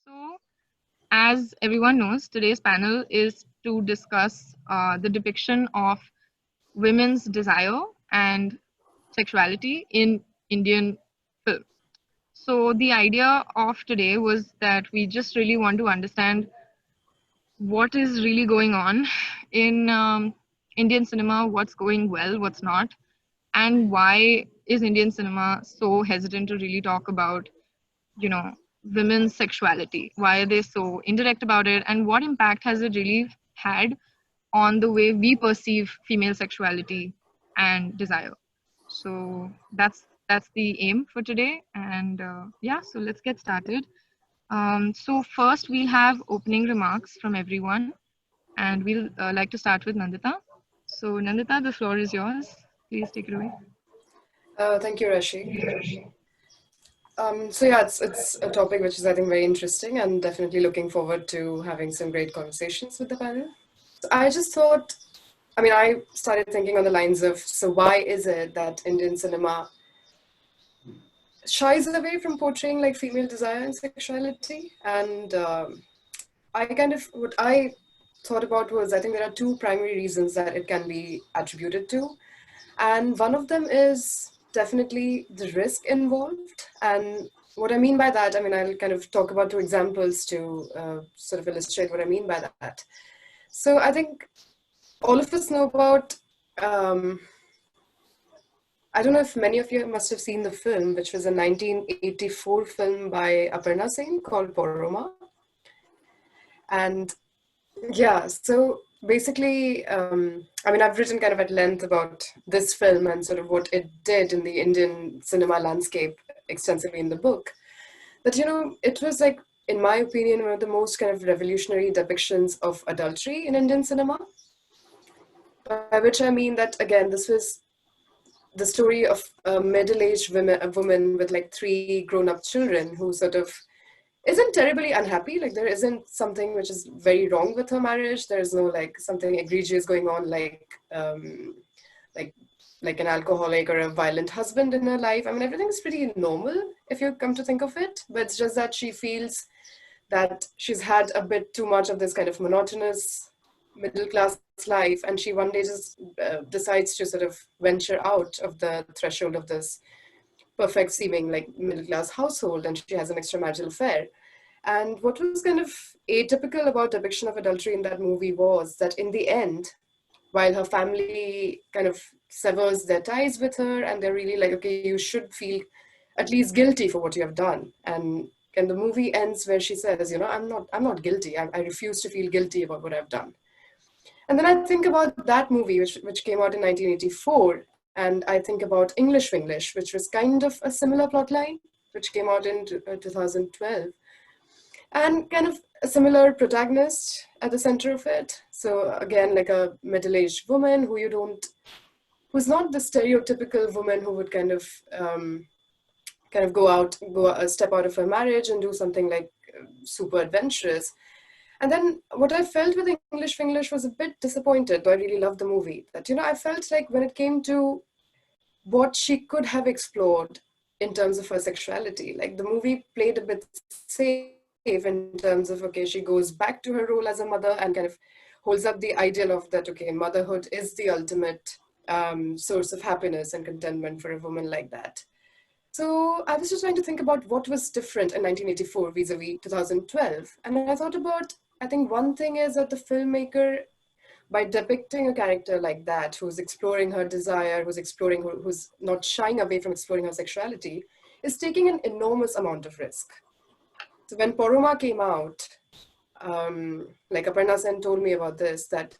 So, as everyone knows, today's panel is to discuss the depiction of women's desire and sexuality in Indian film. So, the idea of today was that we just really want to understand what is really going on in Indian cinema, what's going well, what's not, and why is Indian cinema so hesitant to really talk about you know women's sexuality, why are they so indirect about it, and what impact has it really had on the way we perceive female sexuality and desire. So that's the aim for today, and yeah, so let's get started. So first we'll have opening remarks from everyone, and we'll like to start with Nandita. So Nandita, the floor is yours. Please take it away. Thank you, Rashi. So yeah, it's a topic which is I think very interesting, and definitely looking forward to having some great conversations with the panel. So I just thought, I started thinking on the lines of, so why is it that Indian cinema shies away from portraying like female desire and sexuality? And what I thought about was, I think there are two primary reasons that it can be attributed to. And one of them is definitely the risk involved. And what I mean by that, I'll kind of talk about two examples to sort of illustrate what I mean by that. So I think all of us know about, I don't know if many of you must have seen the film, which was a 1984 film by Aparna Singh called Paroma. And yeah, so basically, I've written kind of at length about this film and sort of what it did in the Indian cinema landscape extensively in the book. But, it was like, in my opinion, one of the most kind of revolutionary depictions of adultery in Indian cinema. By which I mean that, again, this was the story of a middle-aged a woman with like three grown-up children who sort of isn't terribly unhappy. Like there isn't something which is very wrong with her marriage. There's no like something egregious going on, like like an alcoholic or a violent husband in her life. Everything's pretty normal if you come to think of it. But it's just that she feels that she's had a bit too much of this kind of monotonous middle class life, and she one day just decides to sort of venture out of the threshold of this perfect seeming like middle class household, and she has an extramarital affair. And what was kind of atypical about depiction of adultery in that movie was that in the end, while her family kind of severs their ties with her, and they're really like, okay, you should feel at least guilty for what you have done. And the movie ends where she says, I'm not guilty. I refuse to feel guilty about what I've done. And then I think about that movie, which came out in 1984, and I think about English, which was kind of a similar plotline, which came out in 2012, and kind of a similar protagonist at the center of it. So again, like a middle-aged woman who's not the stereotypical woman who would kind of step out of her marriage and do something like super adventurous. And then what I felt with English was a bit disappointed, though I really loved the movie. That, I felt like when it came to what she could have explored in terms of her sexuality, like the movie played a bit safe in terms of, okay, she goes back to her role as a mother and kind of holds up the ideal of that, okay, motherhood is the ultimate source of happiness and contentment for a woman like that. So I was just trying to think about what was different in 1984 vis-a-vis 2012. And I thought about, I think one thing is that the filmmaker, by depicting a character like that, who's exploring her desire, who's not shying away from exploring her sexuality, is taking an enormous amount of risk. So when Poroma came out, like Aparna Sen told me about this, that,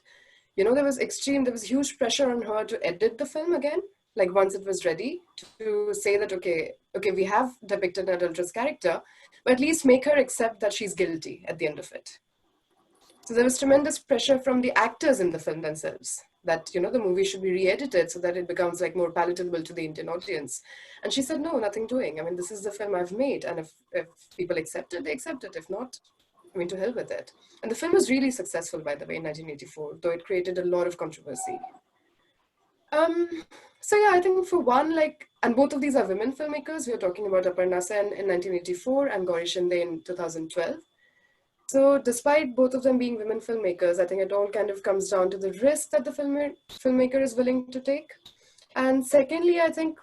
there was huge pressure on her to edit the film again, like once it was ready, to say that, okay, we have depicted an adulterous character, but at least make her accept that she's guilty at the end of it. So there was tremendous pressure from the actors in the film themselves that, the movie should be re-edited so that it becomes like more palatable to the Indian audience. And she said, no, nothing doing. This is the film I've made. And if people accept it, they accept it. If not, to hell with it. And the film was really successful, by the way, in 1984, though it created a lot of controversy. So yeah, I think for one, and both of these are women filmmakers. We are talking about Aparna Sen in 1984 and Gauri Shinde in 2012. So despite both of them being women filmmakers, I think it all kind of comes down to the risk that the filmmaker is willing to take. And secondly, I think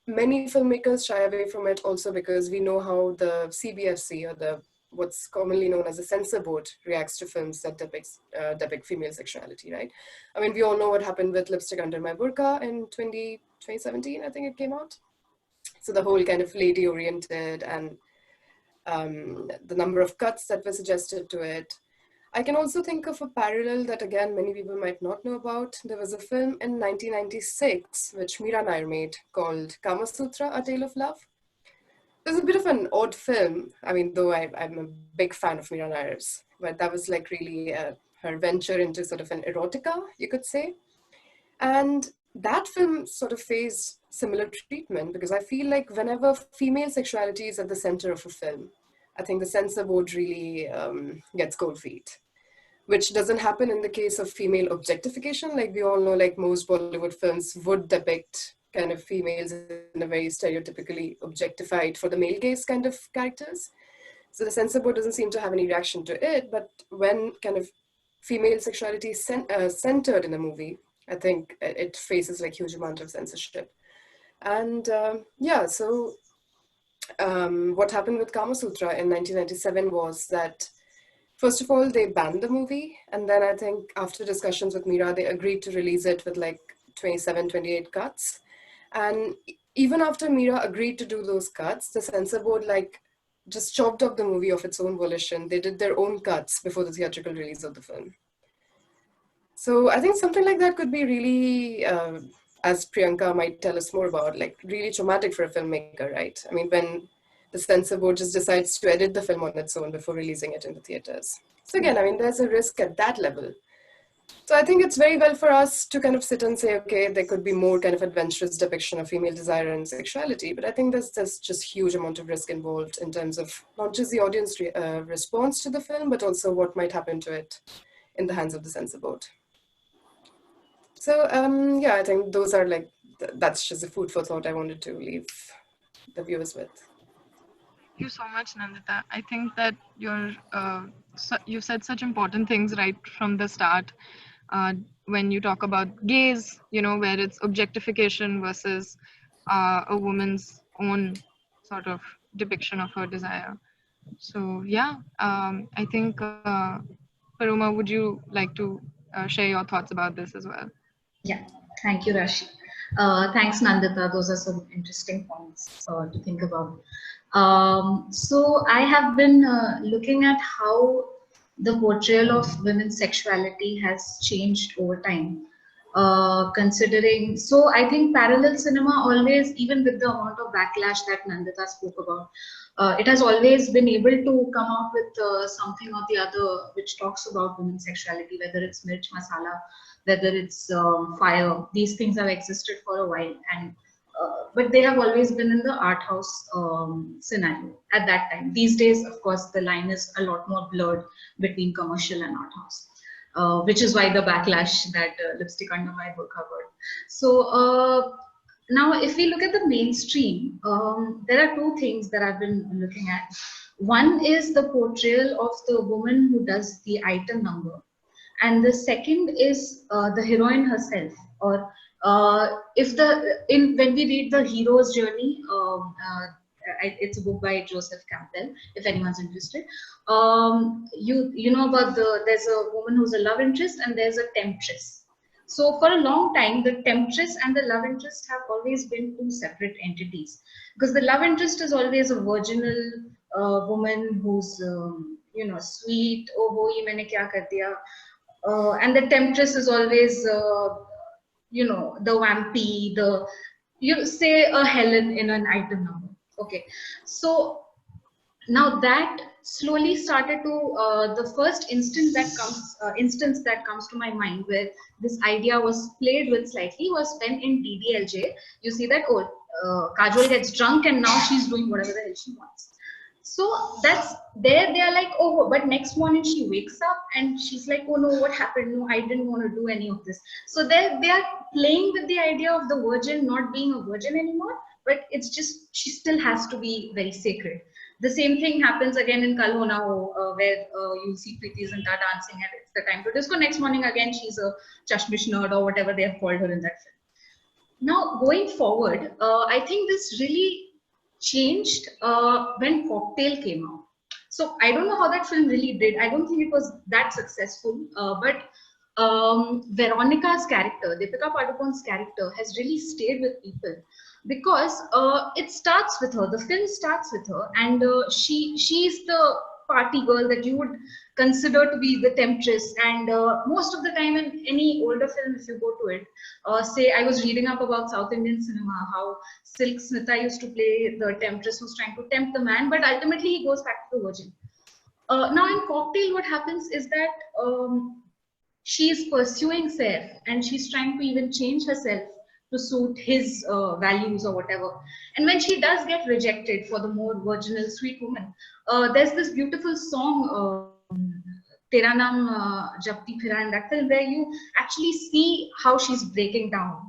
many filmmakers shy away from it also because we know how the CBFC, or the what's commonly known as the censor board, reacts to films that depict female sexuality, right? I mean, we all know what happened with Lipstick Under My Burqa in 2017, I think it came out. So the whole kind of lady-oriented and the number of cuts that were suggested to it. I can also think of a parallel that, again, many people might not know about. There was a film in 1996, which Meera Nair made, called Kama Sutra, A Tale of Love. It was a bit of an odd film. I mean, though I'm a big fan of Meera Nair's, but that was like really her venture into sort of an erotica, you could say. And that film sort of faced similar treatment because I feel like whenever female sexuality is at the center of a film, I think the censor board really gets cold feet, which doesn't happen in the case of female objectification. Like we all know, like most Bollywood films would depict kind of females in a very stereotypically objectified for the male gaze kind of characters. So the censor board doesn't seem to have any reaction to it. But when kind of female sexuality is centered in a movie, I think it faces like huge amount of censorship. And yeah, so what happened with Kama Sutra in 1997 was that, first of all, they banned the movie. And then I think after discussions with Meera, they agreed to release it with like 27, 28 cuts. And even after Meera agreed to do those cuts, the censor board like just chopped up the movie of its own volition. They did their own cuts before the theatrical release of the film. So I think something like that could be really, as Priyanka might tell us more about, like really traumatic for a filmmaker, right? I mean, when the censor board just decides to edit the film on its own before releasing it in the theaters. So again, I mean, there's a risk at that level. So I think it's very well for us to kind of sit and say, okay, there could be more kind of adventurous depiction of female desire and sexuality, but I think there's just huge amount of risk involved in terms of not just the audience response to the film, but also what might happen to it in the hands of the censor board. So yeah, I think those are like, that's just a food for thought I wanted to leave the viewers with. Thank you so much, Nandita. I think that you said such important things right from the start. When you talk about gaze, where it's objectification versus a woman's own sort of depiction of her desire. So yeah, I think Paroma, would you like to share your thoughts about this as well? Yeah, thank you, Rashi. Thanks, Nandita. Those are some interesting points to think about. So I have been looking at how the portrayal of women's sexuality has changed over time. Considering, so I think parallel cinema always, even with the amount of backlash that Nandita spoke about, it has always been able to come out with something or the other which talks about women's sexuality, whether it's Mirch Masala, whether it's Fire. These things have existed for a while, and but they have always been in the art house scenario at that time. These days, of course, the line is a lot more blurred between commercial and art house. Which is why the backlash that Lipstick Under My Burqa got. So now, if we look at the mainstream, there are two things that I've been looking at. One is the portrayal of the woman who does the item number, and the second is the heroine herself. Or when we read the hero's journey, it's a book by Joseph Campbell, if anyone's interested. You know about there's a woman who's a love interest and there's a temptress. So for a long time, the temptress and the love interest have always been two separate entities, because the love interest is always a virginal woman who's sweet, oh wo ye maine kya kar diya, and the temptress is always the vampy, you say a Helen in an item number. Okay, so now that slowly started to the first instance that comes to my mind where this idea was played with slightly was when in DDLJ you see that Kajol gets drunk and now she's doing whatever the hell she wants. So that's there they are like, oh, but next morning she wakes up and she's like, oh no, what happened? No, I didn't want to do any of this. So they are playing with the idea of the virgin not being a virgin anymore, but it's just she still has to be very sacred. The same thing happens again in Kal Ho Na Ho, where you see Preeti Zinta dancing and it's the time to disco. Next morning again, she's a chashmish nerd or whatever they have called her in that film. Now, going forward, I think this really changed when Cocktail came out. So I don't know how that film really did. I don't think it was that successful, but Veronica's character, Deepika Padukone's character, has really stayed with people because it starts with her. The film starts with her, and she's the party girl that you would consider to be the temptress. And most of the time in any older film, if you go to it, say I was reading up about South Indian cinema, how Silk Smita used to play the temptress who's trying to tempt the man, but ultimately he goes back to the virgin. Now in Cocktail, what happens is that she's pursuing Saif and she's trying to even change herself to suit his values or whatever. And when she does get rejected for the more virginal, sweet woman, there's this beautiful song, Tera Naam Japti Phira, in that film, where you actually see how she's breaking down,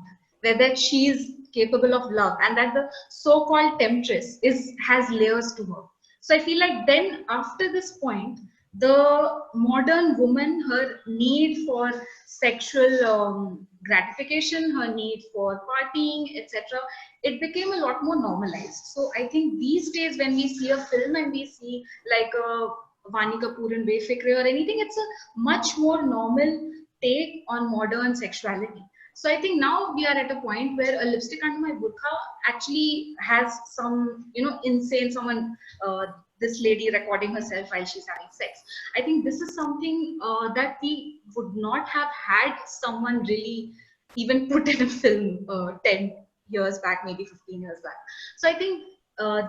where that she's capable of love and that the so-called temptress has layers to her. So I feel like then after this point, the modern woman, her need for sexual gratification, her need for partying, etc., it became a lot more normalized. So I think these days when we see a film and we see like a Vani Kapoor and Befikre or anything, it's a much more normal take on modern sexuality. So I think now we are at a point where a lipstick under my burqa actually has some, insane someone, this lady recording herself while she's having sex. I think this is something that we would not have had someone really even put in a film 10 years back, maybe 15 years back. So I think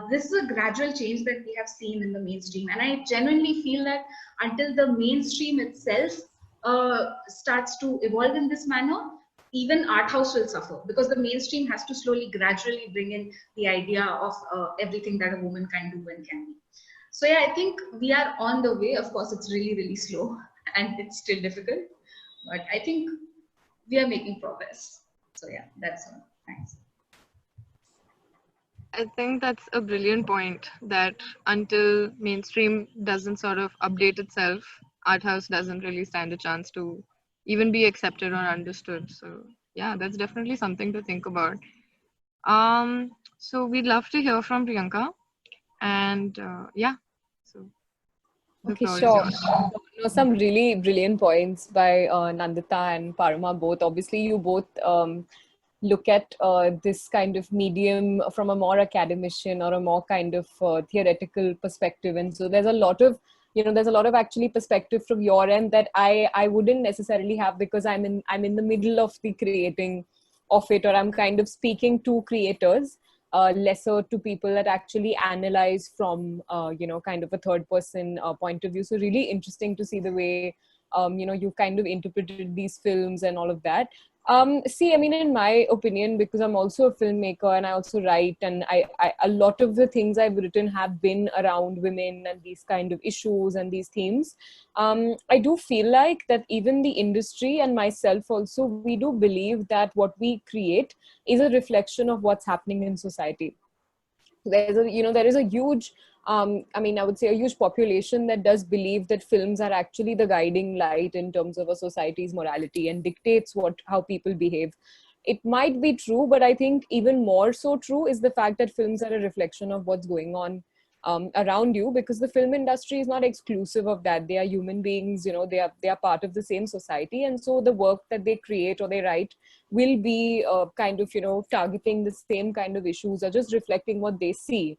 this is a gradual change that we have seen in the mainstream. And I genuinely feel that until the mainstream itself starts to evolve in this manner, even art house will suffer, because the mainstream has to slowly, gradually bring in the idea of everything that a woman can do and can be. So yeah, I think we are on the way. Of course, it's really, really slow and it's still difficult, but I think we are making progress. So yeah, that's all. Thanks. I think that's a brilliant point, that until mainstream doesn't sort of update itself, art house doesn't really stand a chance to even be accepted or understood. So yeah, that's definitely something to think about. So we'd love to hear from Priyanka, and yeah, so the Okay, floor is sure. yours. Some really brilliant points by Nandita and Paroma both. Obviously, you both look at this kind of medium from a more academician or a more kind of theoretical perspective, and so there's a lot of actually perspective from your end that I wouldn't necessarily have, because I'm in the middle of the creating of it, or I'm kind of speaking to creators, lesser to people that actually analyze from kind of a third person point of view. So really interesting to see the way you've kind of interpreted these films and all of that. See, I mean, in my opinion, because I'm also a filmmaker and I also write, and I a lot of the things I've written have been around women and these kind of issues and these themes. I do feel like that even the industry and myself also, we do believe that what we create is a reflection of what's happening in society. There is a huge I would say a huge population that does believe that films are actually the guiding light in terms of a society's morality and dictates how people behave. It might be true, but I think even more so true is the fact that films are a reflection of what's going on around you, because the film industry is not exclusive of that. They are human beings, they are part of the same society, and so the work that they create or they write will be kind of targeting the same kind of issues or just reflecting what they see.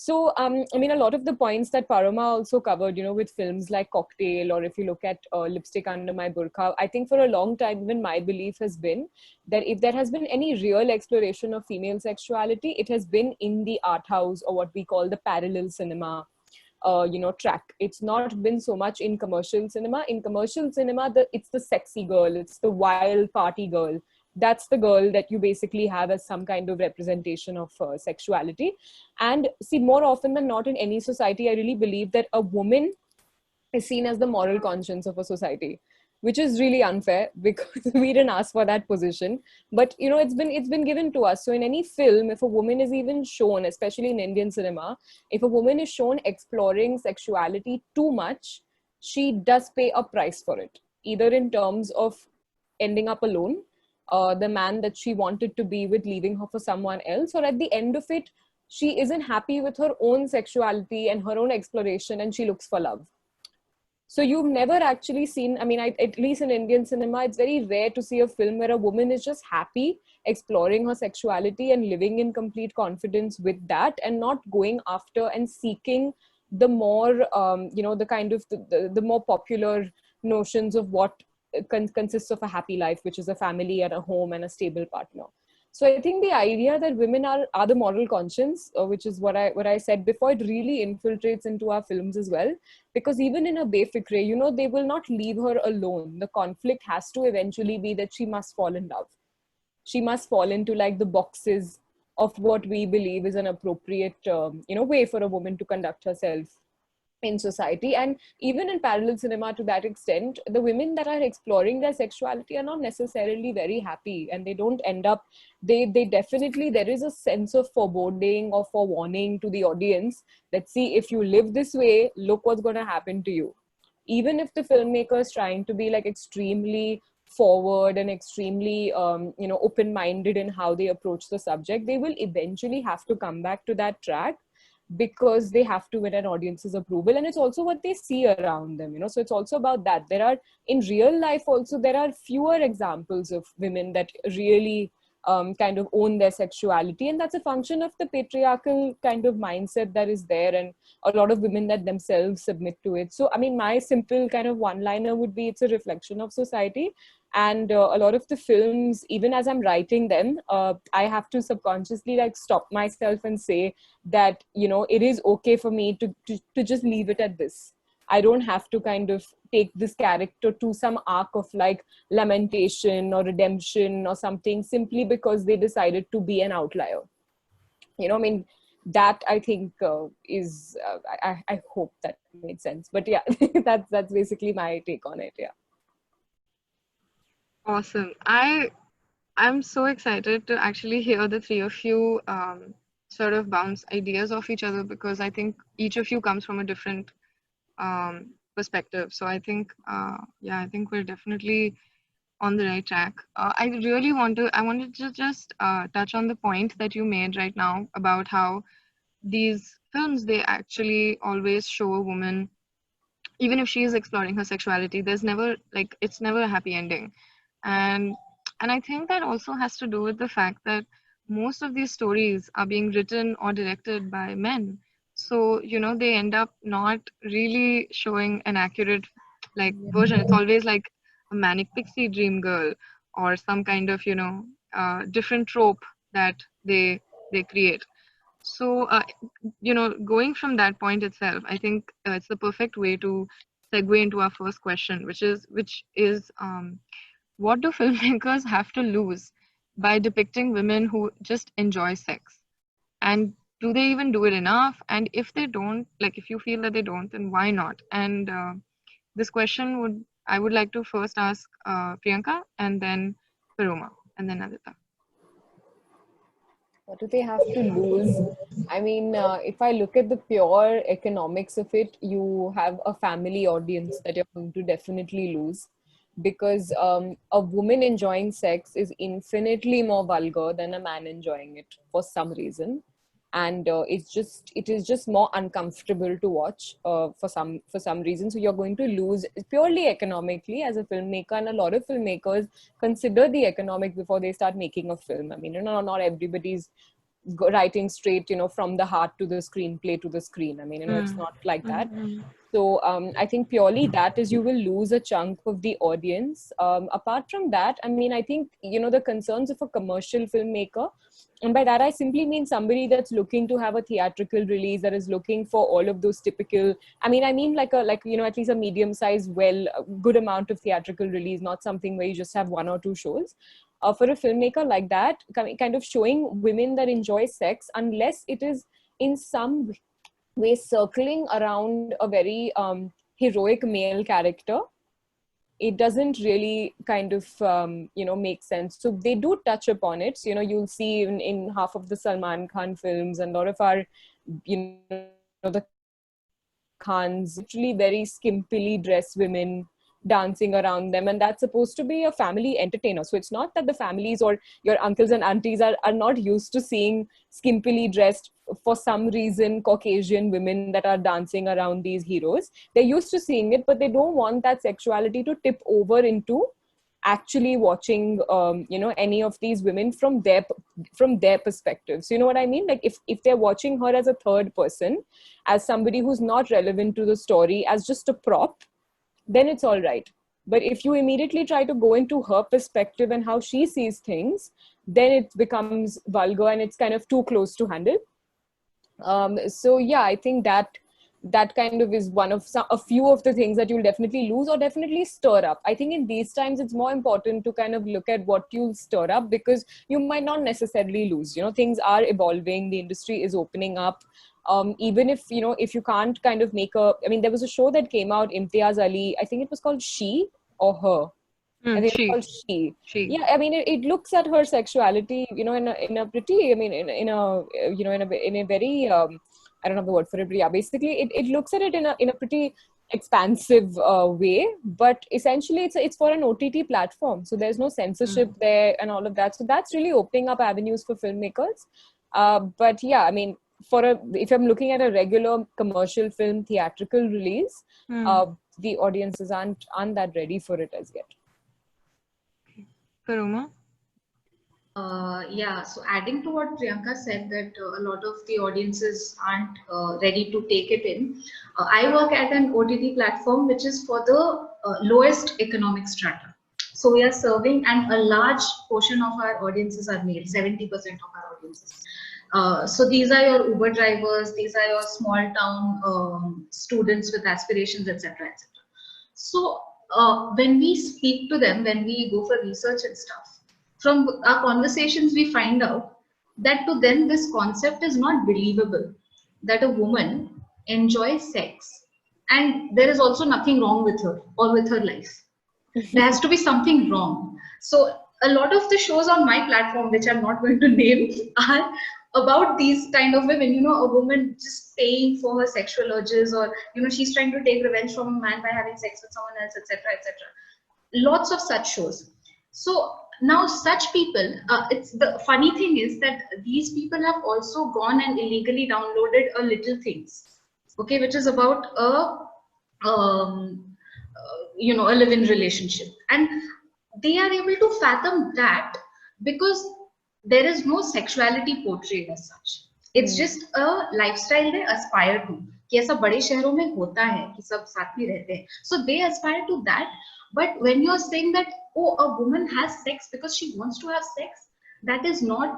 So, I mean, a lot of the points that Paroma also covered, with films like Cocktail, or if you look at Lipstick Under My Burqa, I think for a long time, even my belief has been that if there has been any real exploration of female sexuality, it has been in the art house, or what we call the parallel cinema, track. It's not been so much in commercial cinema. In commercial cinema, it's the sexy girl, it's the wild party girl. That's the girl that you basically have as some kind of representation of sexuality. And see, more often than not in any society, I really believe that a woman is seen as the moral conscience of a society. which is really unfair because we didn't ask for that position. But you know, it's been given to us. So in any film, if a woman is even shown, especially in Indian cinema, if a woman is shown exploring sexuality too much, she does pay a price for it, either in terms of ending up alone, the man that she wanted to be with leaving her for someone else, or at the end of it, she isn't happy with her own sexuality and her own exploration and she looks for love. So you've never actually seen, I mean, at least in Indian cinema, it's very rare to see a film where a woman is just happy exploring her sexuality and living in complete confidence with that, and not going after and seeking the more, you know, the kind of the more popular notions of what consists of a happy life, which is a family and a home and a stable partner. So I think the idea that women are the moral conscience, which is what I said before, it really infiltrates into our films as well. Because even in a Befikre, you know, they will not leave her alone. The conflict has to eventually be that she must fall in love. She must fall into like the boxes of what we believe is an appropriate, you know, way for a woman to conduct herself in society. And even in parallel cinema, to that extent, the women that are exploring their sexuality are not necessarily very happy, and they don't end up, they definitely, there is a sense of foreboding or forewarning to the audience that, see, if you live this way, look what's going to happen to you. Even if the filmmaker is trying to be like extremely forward and extremely you know, open-minded in how they approach the subject, they will eventually have to come back to that track, because they have to win an audience's approval. And it's also what they see around them, you know. So it's also about that. There are, in real life also, there are fewer examples of women that really kind of own their sexuality, and that's a function of the patriarchal kind of mindset that is there, and a lot of women that themselves submit to it. So I mean, my simple kind of one liner would be, it's a reflection of society. And a lot of the films, even as I'm writing them, I have to subconsciously like stop myself and say that, you know, it is okay for me to just leave it at this. I don't have to kind of take this character to some arc of like lamentation or redemption or something, simply because they decided to be an outlier. You know, I mean, that I think is, I hope that made sense. But yeah, that's basically my take on it. Yeah. Awesome. I'm so excited to actually hear the three of you sort of bounce ideas off each other, because I think each of you comes from a different perspective. So I think, yeah, I think we're definitely on the right track. I wanted to just touch on the point that you made right now about how these films, they actually always show a woman, even if she is exploring her sexuality, there's never like, it's never a happy ending. and and I think that also has to do with the fact that most of these stories are being written or directed by men. So you know, they end up not really showing an accurate like version. It's always like a manic pixie dream girl, or some kind of, you know, different trope that they create. So you know, going from that point itself, I think it's the perfect way to segue into our first question, which is what do filmmakers have to lose by depicting women who just enjoy sex? And do they even do it enough? And if they don't, like if you feel that they don't, then why not? And this question I would like to first ask Priyanka, and then Paroma, and then Adita. What do they have to lose? I mean, if I look at the pure economics of it, you have a family audience that you're going to definitely lose, because a woman enjoying sex is infinitely more vulgar than a man enjoying it for some reason. And it is just more uncomfortable to watch for some reason. So you're going to lose purely economically as a filmmaker, and a lot of filmmakers consider the economic before they start making a film. I mean, you know, not everybody's writing straight, you know, from the heart to the screenplay to the screen. I mean, you know, it's not like that. So I think purely that is, you will lose a chunk of the audience. Apart from that, I mean, I think, you know, the concerns of a commercial filmmaker, and by that I simply mean somebody that's looking to have a theatrical release, that is looking for all of those typical, I mean like you know, at least a medium sized, well, a good amount of theatrical release, not something where you just have one or two shows. For a filmmaker like that, kind of showing women that enjoy sex, unless it is in some way circling around a very heroic male character, it doesn't really kind of make sense. So they do touch upon it. So, you'll see in half of the Salman Khan films and a lot of our, the Khans, literally very skimpily dressed women dancing around them, and that's supposed to be a family entertainer. So it's not that the families or your uncles and aunties are not used to seeing skimpily dressed, for some reason, Caucasian women that are dancing around these heroes. They're used to seeing it, but they don't want that sexuality to tip over into actually watching any of these women from their perspectives. You know what I mean? Like if they're watching her as a third person, as somebody who's not relevant to the story, as just a prop, then it's all right. But if you immediately try to go into her perspective and how she sees things, then it becomes vulgar and it's kind of too close to handle. So yeah, I think that kind of is one of a few of the things that you'll definitely lose or definitely stir up. I think in these times it's more important to kind of look at what you'll stir up, because you might not necessarily lose. Things are evolving, the industry is opening up. Even if if you can't kind of there was a show that came out, Imtiaz Ali, I think it was called She or Her. I think it's called She. Yeah, I mean, it looks at her sexuality, in a pretty, I mean, in a very, I don't have the word for it, but yeah, basically, it looks at it in a pretty expansive way. But essentially, it's for an OTT platform, so there's no censorship there and all of that. So that's really opening up avenues for filmmakers. But yeah, I mean, if I'm looking at a regular commercial film theatrical release, the audiences aren't that ready for it as yet. Paroma? Yeah, so adding to what Priyanka said, that a lot of the audiences aren't ready to take it in. I work at an OTT platform which is for the lowest economic strata. So we are serving, and a large portion of our audiences are male, 70% of our audiences. So these are your Uber drivers, these are your small town students with aspirations, etc., etc. So when we speak to them, when we go for research and stuff, from our conversations, we find out that to them, this concept is not believable, that a woman enjoys sex and there is also nothing wrong with her or with her life. There has to be something wrong. So a lot of the shows on my platform, which I'm not going to name, are about these kind of women, a woman just paying for her sexual urges, or she's trying to take revenge from a man by having sex with someone else, etc., etc. Lots of such shows. So now such people, it's the funny thing is that these people have also gone and illegally downloaded a Little Things, okay, which is about a live-in relationship, and they are able to fathom that because there is no sexuality portrayed as such. It's just a lifestyle they aspire to, कि ऐसा बड़े शहरों में होता है कि सब साथ में रहते हैं. So they aspire to that. But when you're saying that, oh, a woman has sex because she wants to have sex, that is not,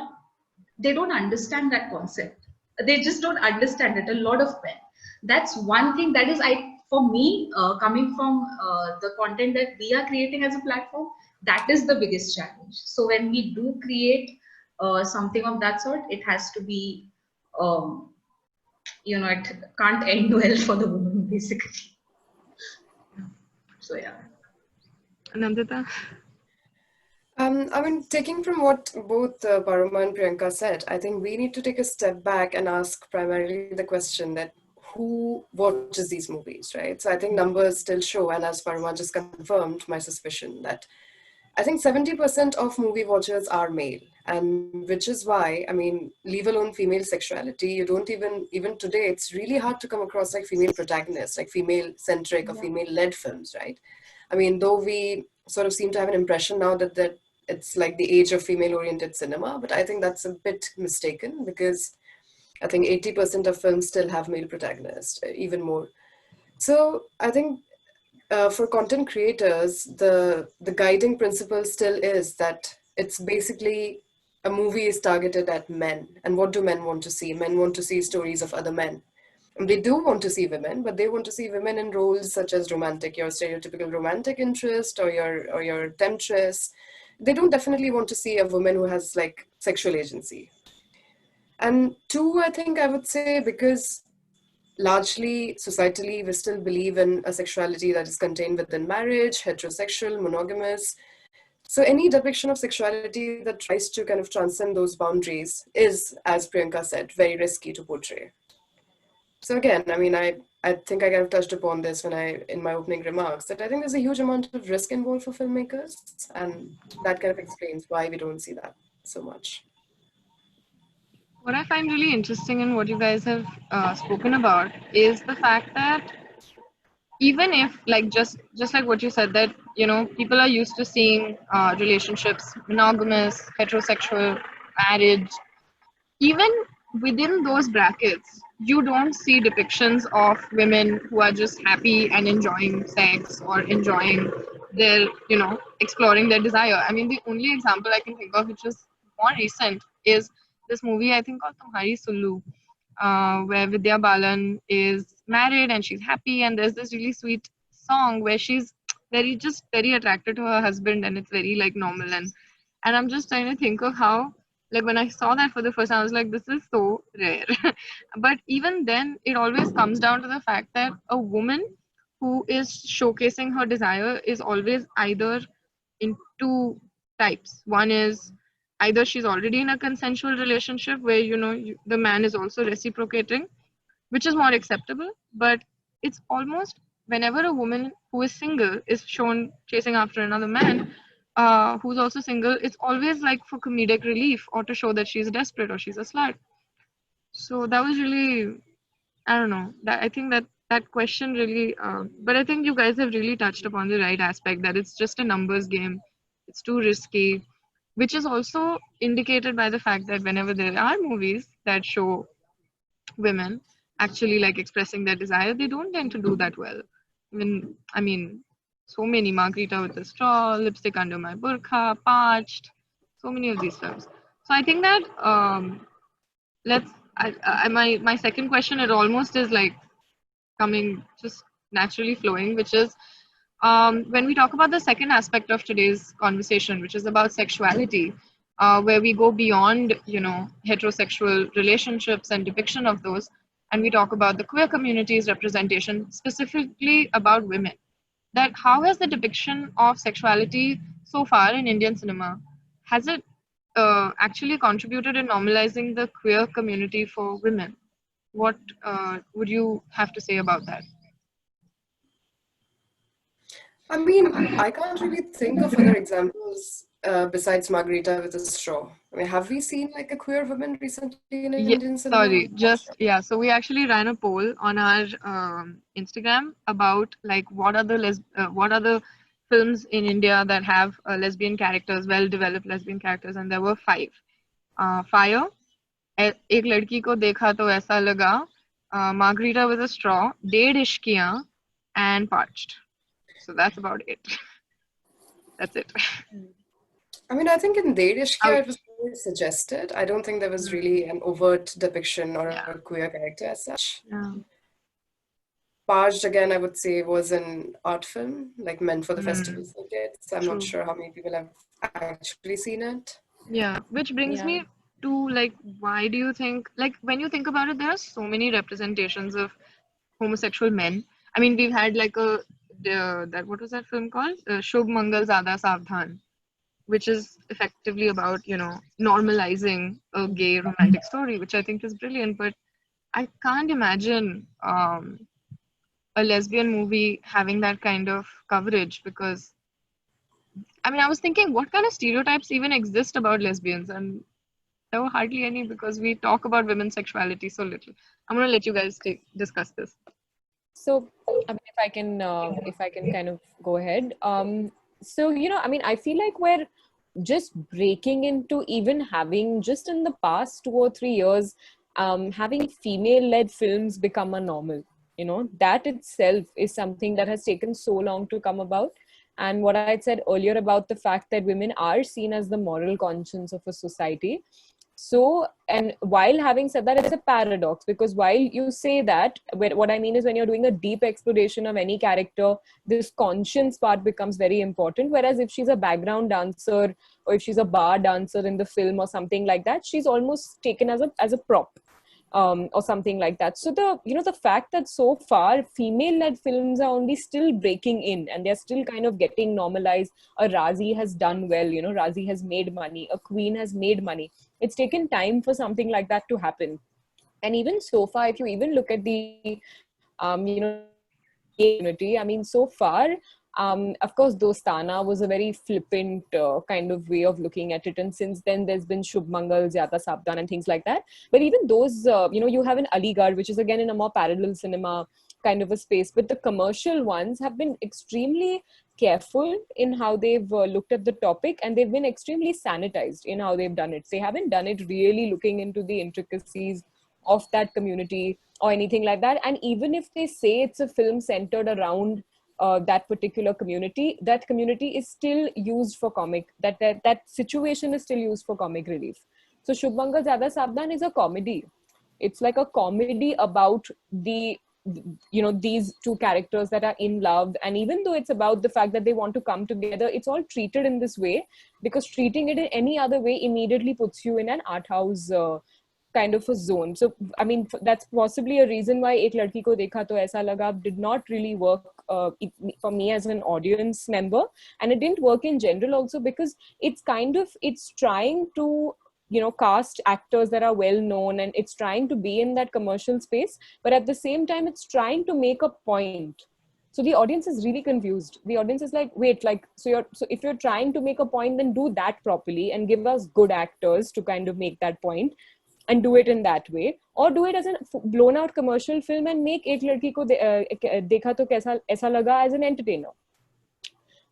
they don't understand that concept. They just don't understand it. A lot of men. That's one thing that is, for me, coming from the content that we are creating as a platform, that is the biggest challenge. So when we do create something of that sort, it has to be, it can't end well for the woman, basically. So yeah. Nandita? I mean, taking from what both Paroma and Priyanka said, I think we need to take a step back and ask primarily the question that who watches these movies, right? So I think numbers still show, and as Paroma just confirmed my suspicion, that I think 70% of movie watchers are male, and which is why, I mean, leave alone female sexuality, you don't even today, it's really hard to come across like female protagonists, like female-centric or female-led films, right? I mean, though we sort of seem to have an impression now that it's like the age of female-oriented cinema, but I think that's a bit mistaken, because I think 80% of films still have male protagonists, even more. So I think for content creators, the guiding principle still is that it's basically a movie is targeted at men. And what do men want to see? Men want to see stories of other men. And they do want to see women, but they want to see women in roles such as romantic, your stereotypical romantic interest or your temptress. They don't definitely want to see a woman who has like sexual agency. And two, I think I would say, because largely, societally, we still believe in a sexuality that is contained within marriage, heterosexual, monogamous. So any depiction of sexuality that tries to kind of transcend those boundaries is, as Priyanka said, very risky to portray. So again, I mean, I think I kind of touched upon this in my opening remarks, that I think there's a huge amount of risk involved for filmmakers, and that kind of explains why we don't see that so much. What I find really interesting in what you guys have spoken about is the fact that even if, like, just like what you said, that people are used to seeing relationships monogamous, heterosexual, marriage, even within those brackets, you don't see depictions of women who are just happy and enjoying sex or enjoying their, exploring their desire. I mean, the only example I can think of, which is more recent, is this movie I think called Tumhari Sullu, where Vidya Balan is married and she's happy, and there's this really sweet song where she's very attracted to her husband, and it's very like normal. And I'm just trying to think of how, like, when I saw that for the first time, I was like, this is so rare. But even then, it always comes down to the fact that a woman who is showcasing her desire is always either in two types. One is either she's already in a consensual relationship where the man is also reciprocating, which is more acceptable. But it's almost, whenever a woman who is single is shown chasing after another man who's also single, it's always like for comedic relief or to show that she's desperate or she's a slut. So that was really, I don't know, that I think that question really, but I think you guys have really touched upon the right aspect, that it's just a numbers game. It's too risky, which is also indicated by the fact that whenever there are movies that show women actually like expressing their desire, they don't tend to do that well. I mean, so many, Margarita with a Straw, Lipstick Under My Burqa, Parched, so many of these films. So I think that let's. My second question, it almost is like coming just naturally flowing, which is when we talk about the second aspect of today's conversation, which is about sexuality, where we go beyond, heterosexual relationships and depiction of those, and we talk about the queer community's representation, specifically about women. That how has the depiction of sexuality so far in Indian cinema, has it actually contributed in normalizing the queer community for women? What would you have to say about that? I mean, I can't really think of other examples besides Margarita with a Straw. I mean, have we seen like a queer woman recently in Yeah, Indian cinema? sorry, just yeah. So we actually ran a poll on our Instagram about like what are the films in India that have lesbian characters, well-developed lesbian characters, and there were five. Fire, एक लड़की को देखा तो ऐसा लगा, Margarita with a Straw, डेढ़ इश्कियाँ, and Parched. So that's about it. That's it. I mean, I think in Devi Out. it was really suggested. I don't think there was really an overt depiction or Yeah. a queer character as such. Yeah. Parched, again, I would say was an art film, like meant for the festival circuits. I'm not True. sure how many people have actually seen it. Yeah, which brings me to like, why do you think, like, when you think about it, there are so many representations of homosexual men. I mean, we've had like that, what was that film called? Shubh Mangal Zada Savdhan, which is effectively about, normalizing a gay romantic story, which I think is brilliant. But I can't imagine a lesbian movie having that kind of coverage, because I mean, I was thinking, what kind of stereotypes even exist about lesbians? And there were hardly any, because we talk about women's sexuality so little. I'm going to let you guys discuss this. So, I mean, if I can kind of go ahead. So, I mean, I feel like we're just breaking into even having, just in the past 2 or 3 years, having female-led films become a normal. That itself is something that has taken so long to come about. And what I had said earlier about the fact that women are seen as the moral conscience of a society. So, and while having said that, it's a paradox, because while you say that, what I mean is when you're doing a deep exploration of any character, this conscience part becomes very important. Whereas if she's a background dancer, or if she's a bar dancer in the film or something like that, she's almost taken as a prop. or something like that. So the fact that so far female-led films are only still breaking in and they're still kind of getting normalized. A Razi has done well, Razi has made money, a Queen has made money. It's taken time for something like that to happen. And even so far, if you even look at the gay community, I mean, so far, of course, Dostana was a very flippant kind of way of looking at it. And since then, there's been Shubh Mangal, Zyada Sabdan, and things like that. But even those, you have an Aligarh, which is again in a more parallel cinema kind of a space. But the commercial ones have been extremely careful in how they've looked at the topic, and they've been extremely sanitized in how they've done it. They haven't done it really looking into the intricacies of that community or anything like that. And even if they say it's a film centered around that particular community, that community is still used for comic, that situation is still used for comic relief. So Shubh Mangal Zyada Sabdan is a comedy. It's like a comedy about these two characters that are in love. And even though it's about the fact that they want to come together, it's all treated in this way, because treating it in any other way immediately puts you in an art house kind of a zone. So, I mean, that's possibly a reason why Ek Ladki Ko Dekha To Aisa Laga did not really work for me as an audience member. And it didn't work in general also, because it's trying to, cast actors that are well known, and it's trying to be in that commercial space. But at the same time, it's trying to make a point. So the audience is really confused. The audience is like, wait, so if you're trying to make a point, then do that properly and give us good actors to kind of make that point, and do it in that way, or do it as a blown out commercial film and make Ek Ladki Ko Dekha To Aisa Laga as an entertainer.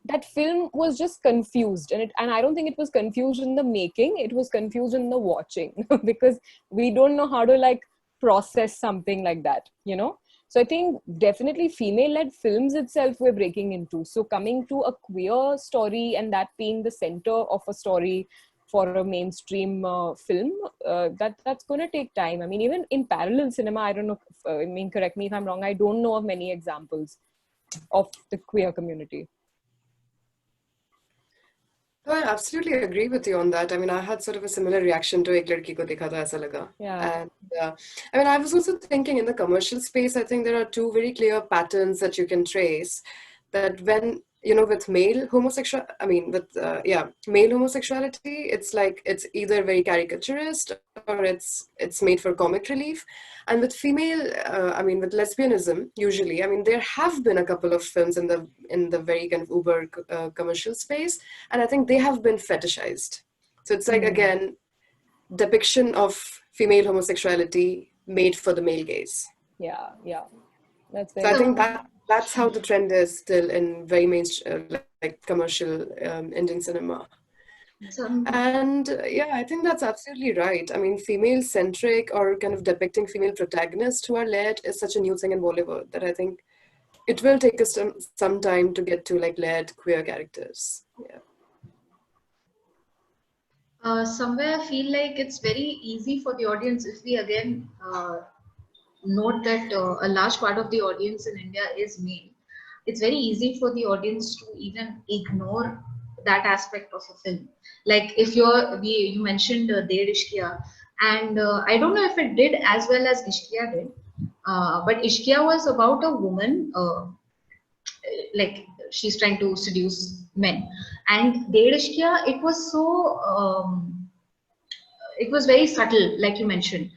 That film was just confused, and I don't think it was confused in the making, it was confused in the watching because we don't know how to process something like that. So I think definitely female-led films itself we're breaking into. So coming to a queer story and that being the center of a story for a mainstream film, that's going to take time. I mean, even in parallel cinema, I don't know, correct me if I'm wrong, I don't know of many examples of the queer community. No, I absolutely agree with you on that. I mean, I had sort of a similar reaction to Ek Ladki Ko Dekha To Aisa Laga. Yeah. And I mean, I was also thinking in the commercial space, I think there are two very clear patterns that you can trace. That when, with male homosexuality, it's either very caricaturist or it's made for comic relief. And with female, with lesbianism, usually, I mean, there have been a couple of films in the very kind of uber commercial space, and I think they have been fetishized. So it's again, depiction of female homosexuality made for the male gaze. Yeah. That's very. So I think that's how the trend is still in very mainstream, commercial Indian cinema. And I think that's absolutely right. I mean, female-centric or kind of depicting female protagonists who are led is such a new thing in Bollywood that I think it will take us some time to get to led queer characters. Yeah. Somewhere I feel like it's very easy for the audience if we again note that a large part of the audience in India is male. It's very easy for the audience to even ignore that aspect of a film. Like if you mentioned Ded Ishqiya, and I don't know if it did as well as Ishqiya did, but Ishqiya was about a woman, she's trying to seduce men, and Ded Ishqiya, it was so, it was very subtle, like you mentioned.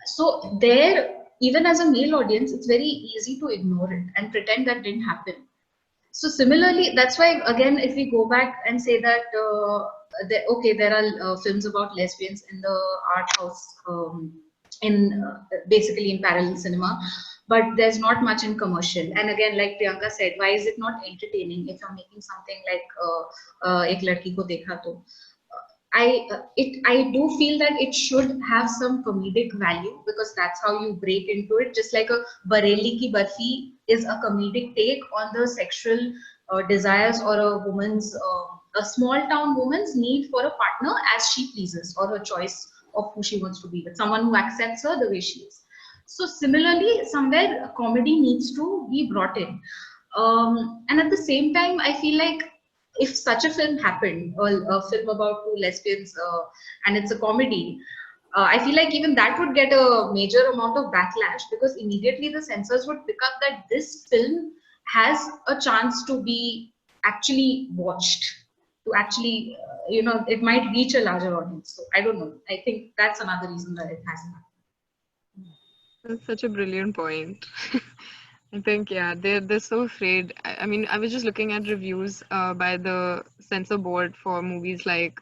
So there, even as a male audience, it's very easy to ignore it and pretend that didn't happen. So similarly, that's why, again, if we go back and say that, there are films about lesbians in the art house, basically in parallel cinema, but there's not much in commercial. And again, like Priyanka said, why is it not entertaining if you're making something like Ek Ladki Ko Dekha To? I do feel that it should have some comedic value, because that's how you break into it. Just like a Bareli Ki Barfi is a comedic take on the sexual desires or a small town woman's need for a partner as she pleases, or her choice of who she wants to be with, someone who accepts her the way she is. So similarly, somewhere comedy needs to be brought in. And at the same time, I feel like if such a film happened, or a film about two lesbians, and it's a comedy, I feel like even that would get a major amount of backlash, because immediately the censors would pick up that this film has a chance to be actually watched, to actually, it might reach a larger audience. So I don't know. I think that's another reason that it hasn't happened. That's such a brilliant point. I think, yeah, they're so afraid. I mean, I was just looking at reviews by the censor board for movies like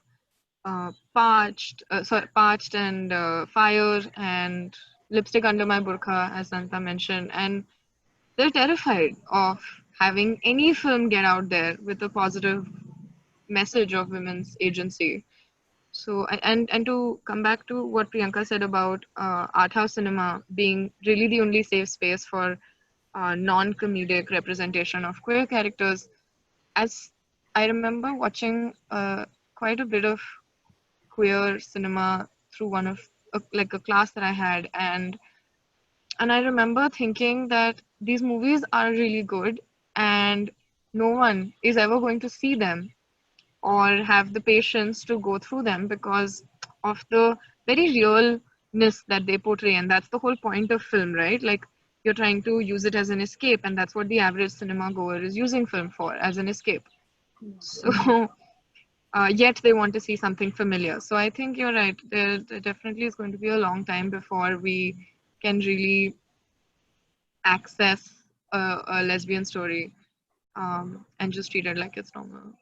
Parched and Fire and Lipstick Under My Burqa, as Santa mentioned, and they're terrified of having any film get out there with a positive message of women's agency. So, and to come back to what Priyanka said about art house cinema being really the only safe space for non-comedic representation of queer characters, as I remember watching quite a bit of queer cinema through one of like a class that I had, and I remember thinking that these movies are really good and no one is ever going to see them or have the patience to go through them because of the very realness that they portray. And that's the whole point of film, right? Like, you're trying to use it as an escape, and that's what the average cinema goer is using film for, as an escape. So yet they want to see something familiar. So I think you're right. There definitely is going to be a long time before we can really access a lesbian story and just treat it like it's normal.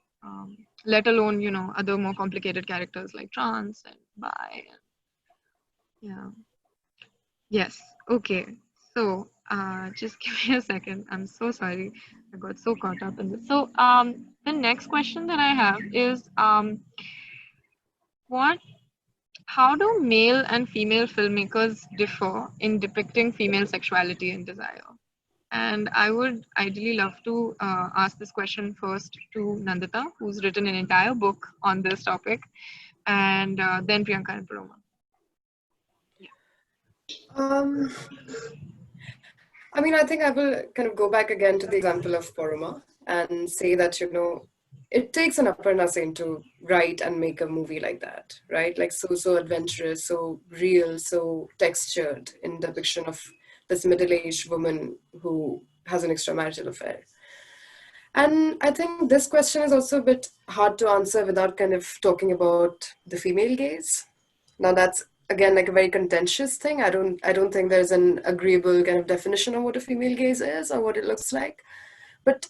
Let alone, other more complicated characters like trans and bi. And, yeah. Yes. Okay. So just give me a second. I'm so sorry. I got so caught up in this. So the next question that I have is what how do male and female filmmakers differ in depicting female sexuality and desire? And I would ideally love to ask this question first to Nandita, who's written an entire book on this topic, and then Priyanka and Paroma. Um, I mean, I think I will kind of go back again to the example of Paroma and say that, it takes an Aparna Sen to write and make a movie like that, right? Like so adventurous, so real, so textured in depiction of this middle-aged woman who has an extramarital affair. And I think this question is also a bit hard to answer without kind of talking about the female gaze. Now that's again like a very contentious thing. I don't think there's an agreeable kind of definition of what a female gaze is or what it looks like. But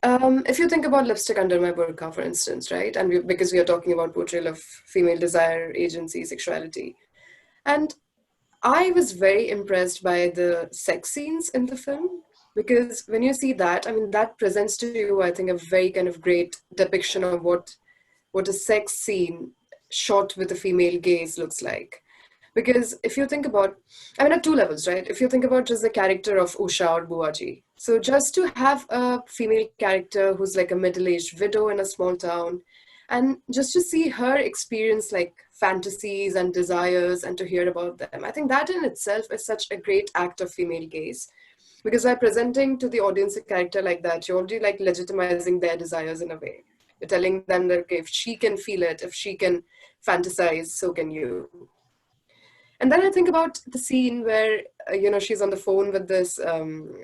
if you think about Lipstick Under My Burqa, for instance, right? And because we are talking about portrayal of female desire, agency, sexuality. And I was very impressed by the sex scenes in the film because when you see that, I mean, that presents to you, I think, a very kind of great depiction of what a sex scene shot with a female gaze looks like. Because if you think about, I mean, at two levels, right? If you think about just the character of Usha or Buaji, so just to have a female character who's like a middle-aged widow in a small town, and just to see her experience like fantasies and desires and to hear about them, I think that in itself is such a great act of female gaze. Because by presenting to the audience a character like that, you're already like legitimizing their desires in a way. You're telling them that okay, if she can feel it, if she can fantasize, so can you. And then I think about the scene where, she's on the phone with this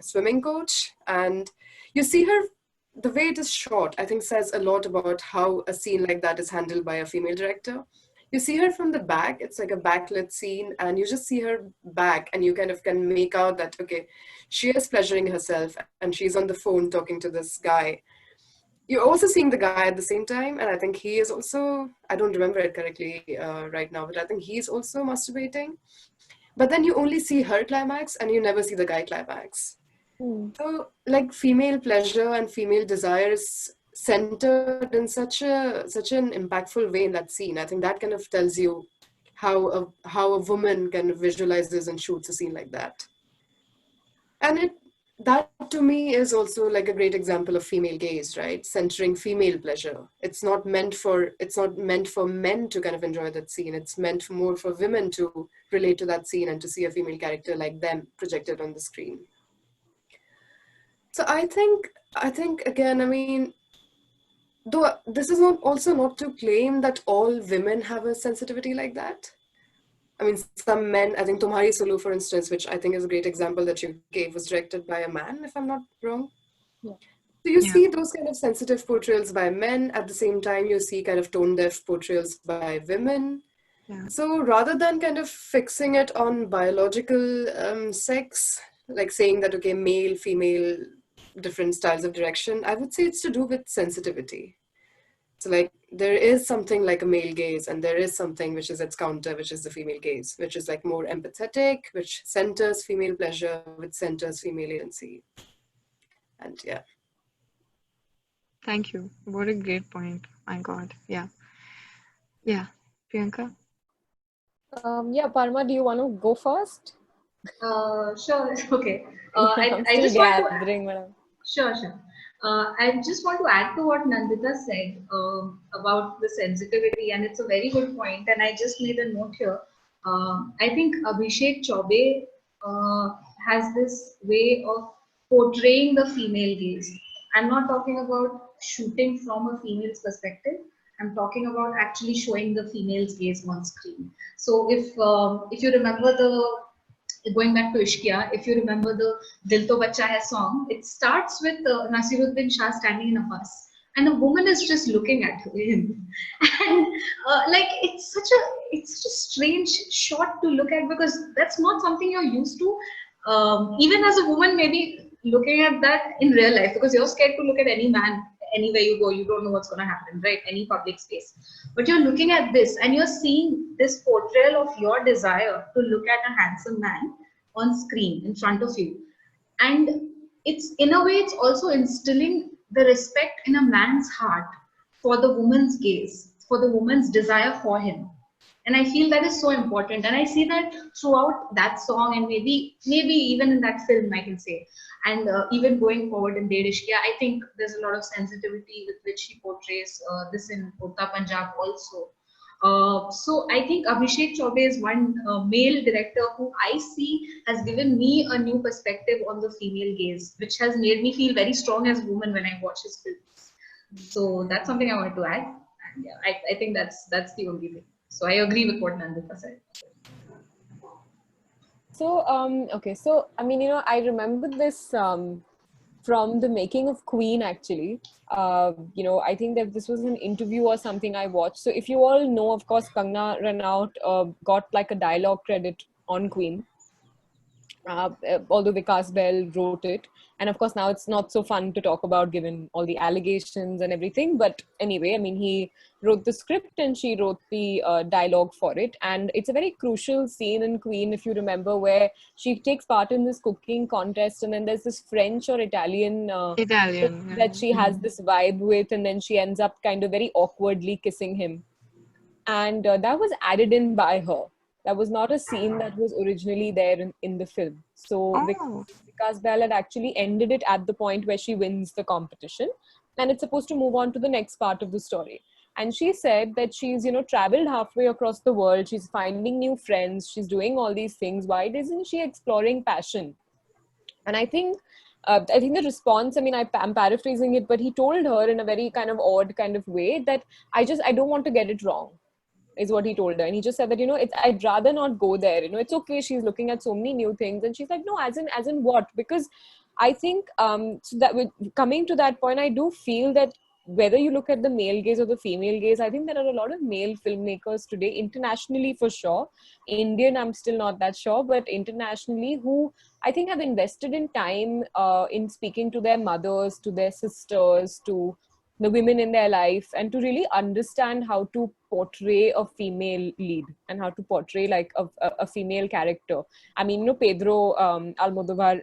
swimming coach and you see her, the way it is shot, I think says a lot about how a scene like that is handled by a female director. You see her from the back, it's like a backlit scene and you just see her back and you kind of can make out that, okay, she is pleasuring herself and she's on the phone talking to this guy. You're also seeing the guy at the same time, and I think he is also, I don't remember it correctly right now, but I think he's also masturbating. But then you only see her climax and you never see the guy climax. So like female pleasure and female desires centered in such an impactful way in that scene. I think that kind of tells you how a woman kind of visualizes and shoots a scene like that. And that to me is also like a great example of female gaze, right? Centering female pleasure. It's not meant for men to kind of enjoy that scene. It's meant more for women to relate to that scene and to see a female character like them projected on the screen. So I think again, I mean, though this is not also not to claim that all women have a sensitivity like that. I mean, some men, I think Tumhari Sulu, for instance, which I think is a great example that you gave, was directed by a man, if I'm not wrong. Yeah. So you Yeah. see those kind of sensitive portrayals by men. At the same time, you see kind of tone-deaf portrayals by women. Yeah. So rather than kind of fixing it on biological sex, like saying that, okay, male, female, different styles of direction, I would say it's to do with sensitivity. So like there is something like a male gaze, and there is something which is its counter, which is the female gaze, which is like more empathetic, which centers female pleasure, which centers female agency. And yeah. Thank you. What a great point. My God. Yeah. Yeah. Priyanka? Yeah, Parma, do you want to go first? Sure. Okay. I'm I still just want to. gathering, madam. Sure, sure. I just want to add to what Nandita said about the sensitivity, and it's a very good point. And I just made a note here. I think Abhishek Chaubey has this way of portraying the female gaze. I'm not talking about shooting from a female's perspective. I'm talking about actually showing the female's gaze on screen. So if you remember the going back to Ishkia, if you remember the Dil To Bacha Hai song, it starts with Nasiruddin Shah standing in a bus, and the woman is just looking at him, and like it's such a strange shot to look at because that's not something you're used to. Even as a woman, maybe looking at that in real life because you're scared to look at any man anywhere you go. You don't know what's going to happen, right? Any public space, but you're looking at this and you're seeing this portrayal of your desire to look at a handsome man on screen in front of you. And it's in a way, it's also instilling the respect in a man's heart for the woman's gaze, for the woman's desire for him. And I feel that is so important. And I see that throughout that song and maybe even in that film, I can say. And even going forward in Dedishkia, I think there's a lot of sensitivity with which he portrays this in Utta Punjab also. So I think Abhishek Chaubey is one male director who I see has given me a new perspective on the female gaze, which has made me feel very strong as a woman when I watch his films. So that's something I wanted to add. And yeah, I think that's the only thing. So I agree with what Nandita said. So, okay, so I mean, I remember this from the making of Queen actually. I think that this was an interview or something I watched. So, if you all know, of course, Kangna Ranaut got like a dialogue credit on Queen. Although Vikas Bell wrote it. And of course, now it's not so fun to talk about given all the allegations and everything. But anyway, I mean, he wrote the script and she wrote the dialogue for it. And it's a very crucial scene in Queen, if you remember, where she takes part in this cooking contest. And then there's this French or Italian Italian. that she has this vibe with. And then she ends up kind of very awkwardly kissing him. And that was added in by her. That was not a scene that was originally there in the film. So Oh. Vikas Bahl had actually ended it at the point where she wins the competition. And it's supposed to move on to the next part of the story. And she said that she's, traveled halfway across the world. She's finding new friends. She's doing all these things. Why isn't she exploring passion? And I think the response, I mean, I'm paraphrasing it, but he told her in a very kind of odd kind of way that I don't want to get it wrong, is what he told her. And he just said that, I'd rather not go there. It's okay. She's looking at so many new things. And she's like, no, as in what? Because I think so that coming to that point, I do feel that whether you look at the male gaze or the female gaze, I think there are a lot of male filmmakers today, internationally for sure. Indian, I'm still not that sure, but internationally, who I think have invested in time in speaking to their mothers, to their sisters, to the women in their life, and to really understand how to portray a female lead and how to portray like a female character. I mean, Pedro Almodovar,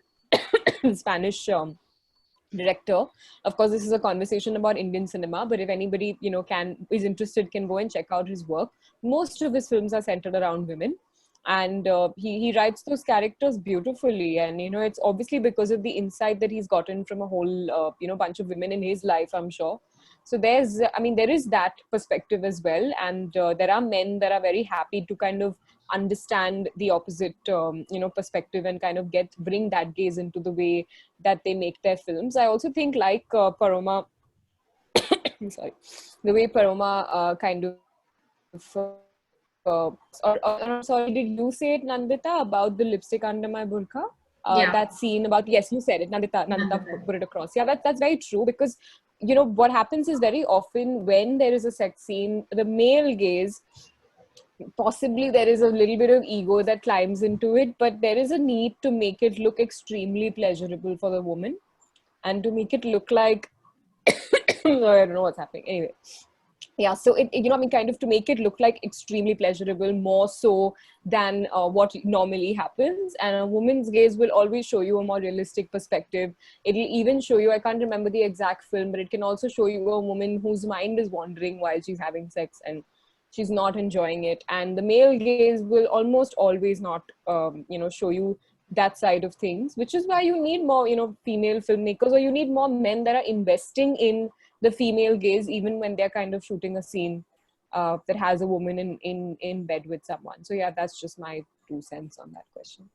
Spanish director. Of course, this is a conversation about Indian cinema, but if anybody is interested, can go and check out his work. Most of his films are centered around women, and he writes those characters beautifully. And it's obviously because of the insight that he's gotten from a whole bunch of women in his life, I'm sure. So there is that perspective as well. And there are men that are very happy to kind of understand the opposite perspective and kind of bring that gaze into the way that they make their films. I also think, like Paroma I'm sorry, the way Paroma kind of, or sorry, did you say it, Nandita, about the lipstick under my burqa? Yeah. That scene about, yes, you said it, Nandita put it across. Yeah, that's very true, because you know what happens is very often when there is a sex scene, the male gaze, possibly there is a little bit of ego that climbs into it, but there is a need to make it look extremely pleasurable for the woman, and to make it look like I don't know what's happening. Anyway, yeah, so it, you know, I mean, kind of to make it look like extremely pleasurable, more so than what normally happens. And a woman's gaze will always show you a more realistic perspective. It'll even show you, I can't remember the exact film, but it can also show you a woman whose mind is wandering while she's having sex and she's not enjoying it. And the male gaze will almost always not, you know, show you that side of things, which is why you need more, you know, female filmmakers, or you need more men that are investing in the female gaze, even when they're kind of shooting a scene that has a woman in bed with someone. So yeah, that's just my 2 cents on that question.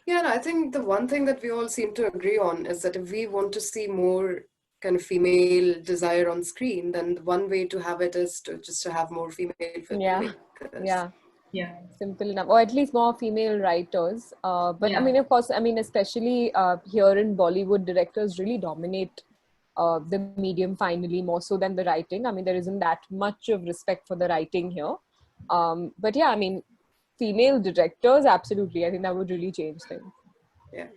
Yeah, and I think the one thing that we all seem to agree on is that if we want to see more kind of female desire on screen, then the one way to have it is to just to have more female Yeah, filmmakers. Yeah. simple enough, or at least more female writers. But I mean, of course, I mean, especially here in Bollywood, directors really dominate the medium finally, more so than the writing. I mean, there isn't that much of respect for the writing here. But yeah, I mean, female directors, absolutely. I think that would really change things. Yeah.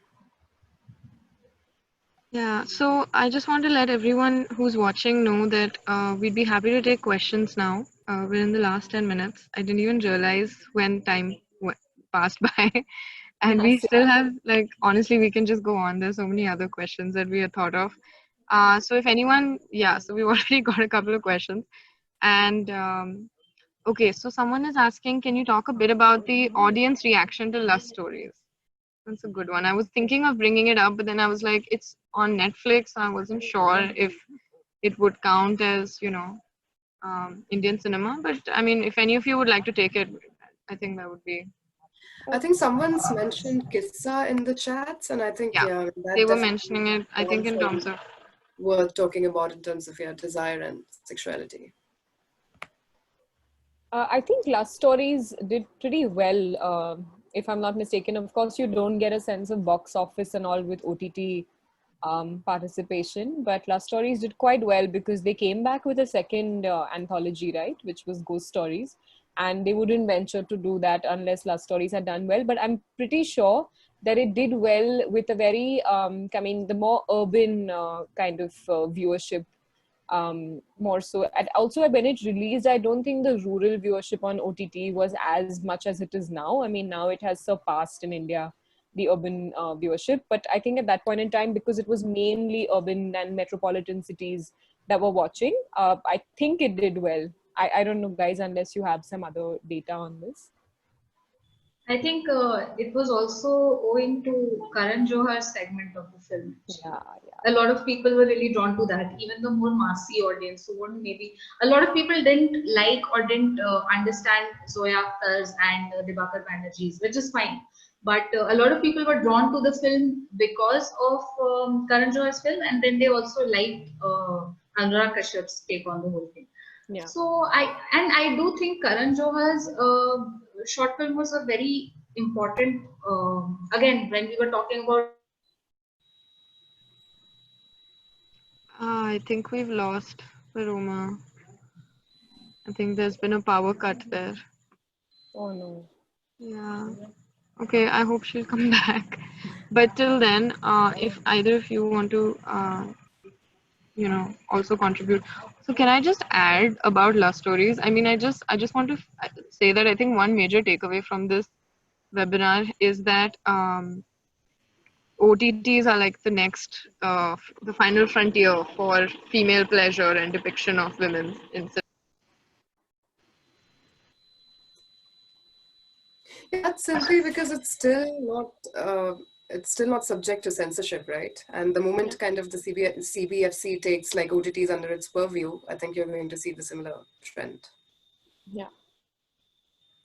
Yeah, so I just want to let everyone who's watching know that we'd be happy to take questions now. We're in the last 10 minutes. I didn't even realize when time passed by. And we still have, like, honestly, we can just go on. There's so many other questions that we had thought of. So if anyone, yeah, so we've already got a couple of questions. And okay, so someone is asking, can you talk a bit about the audience reaction to lust stories? That's a good one. I was thinking of bringing it up, but then I was like, it's on Netflix. I wasn't sure if it would count as, you know, Indian cinema. But I mean, if any of you would like to take it, I think that would be. I think someone's mentioned Kissa in the chats, and I think, Yeah, that they were definitely mentioning it, I think, in terms of. worth talking about in terms of desire and sexuality. I think lust stories did pretty well, if I'm not mistaken. Of course, you don't get a sense of box office and all with OTT participation, but lust stories did quite well because they came back with a second anthology, right, which was Ghost Stories, and they wouldn't venture to do that unless lust stories had done well. But I'm pretty sure that it did well with a very, I mean, the more urban kind of viewership. More so. And also when it released, I don't think the rural viewership on OTT was as much as it is now. I mean, now it has surpassed in India the urban viewership. But I think at that point in time, because it was mainly urban and metropolitan cities that were watching, I think it did well. I don't know, guys, unless you have some other data on this. I think it was also owing to Karan Johar's segment of the film. Yeah. A lot of people were really drawn to that, even the more massy audience who wouldn't maybe, a lot of people didn't like or didn't understand Zoya Akhtar's and Dibakar Banerjee's, which is fine. But a lot of people were drawn to the film because of Karan Johar's film, and then they also liked Anurag Kashyap's take on the whole thing. Yeah. So I do think Karan Johar's short film was a very important. Again, when we were talking about. I think we've lost Paroma. I think there's been a power cut there. Oh no. Yeah. Okay, I hope she'll come back. But till then, if either of you want to, you know, also contribute. So can I just add about love stories? I mean, I just want to say that I think one major takeaway from this webinar is that OTTs are like the next, the final frontier for female pleasure and depiction of women in cinema. Yeah, that's simply because it's still not subject to censorship, right? And the moment kind of the CBFC takes like OTTs under its purview, I think you're going to see the similar trend. Yeah.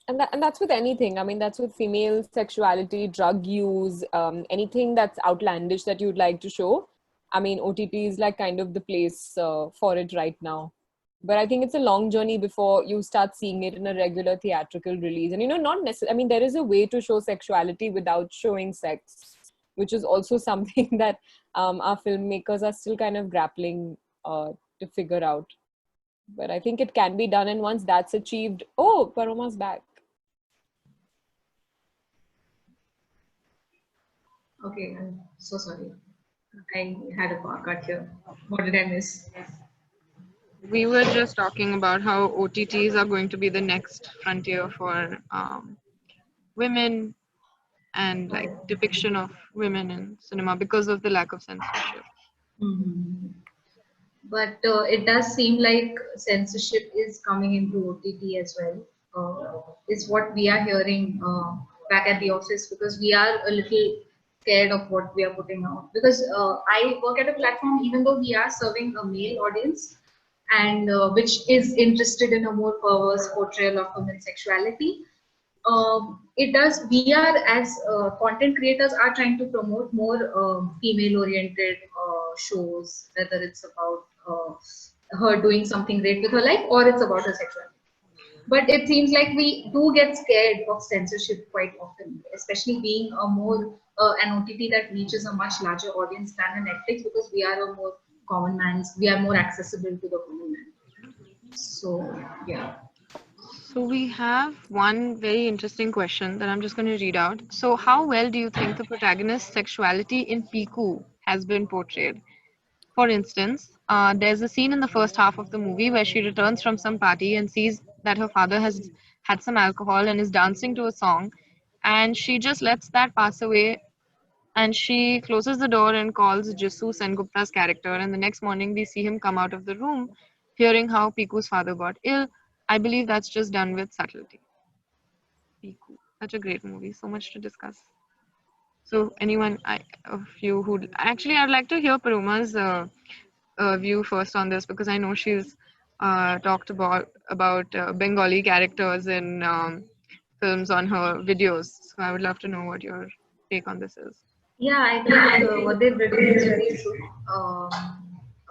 And that's with anything. I mean, that's with female sexuality, drug use, anything that's outlandish that you'd like to show. I mean, OTT is like kind of the place for it right now. But I think it's a long journey before you start seeing it in a regular theatrical release. And, not necessarily, I mean, there is a way to show sexuality without showing sex, which is also something that our filmmakers are still kind of grappling to figure out. But I think it can be done. And once that's achieved, oh, Paroma's back. Okay, I'm so sorry. I had a power cut here. What did I miss? We were just talking about how OTTs are going to be the next frontier for women and like depiction of women in cinema because of the lack of censorship. Mhm. But it does seem like censorship is coming into OTT as well. Is what we are hearing back at the office, because we are a little scared of what we are putting out. Because I work at a platform, even though we are serving a male audience, and which is interested in a more perverse portrayal of women's sexuality. It does, we are as content creators are trying to promote more female oriented shows, whether it's about her doing something great with her life or it's about her sexuality. But it seems like we do get scared of censorship quite often, especially being a more an OTT that reaches a much larger audience than a Netflix, because we are a more common man's, we are more accessible to the common man. So yeah. So we have one very interesting question that I'm just going to read out. So how well do you think the protagonist's sexuality in Piku has been portrayed? For instance, there's a scene in the first half of the movie where she returns from some party and sees that her father has had some alcohol and is dancing to a song, and she just lets that pass away, and she closes the door and calls Jisoo Sengupta's character, and the next morning we see him come out of the room hearing how Piku's father got ill. I believe that's just done with subtlety. Piku, such a great movie, so much to discuss. So anyone of you who actually, I'd like to hear Paroma's view first on this, because I know she's talked about Bengali characters in films on her videos. So I would love to know what your take on this is. Yeah, I think what they've written is very true.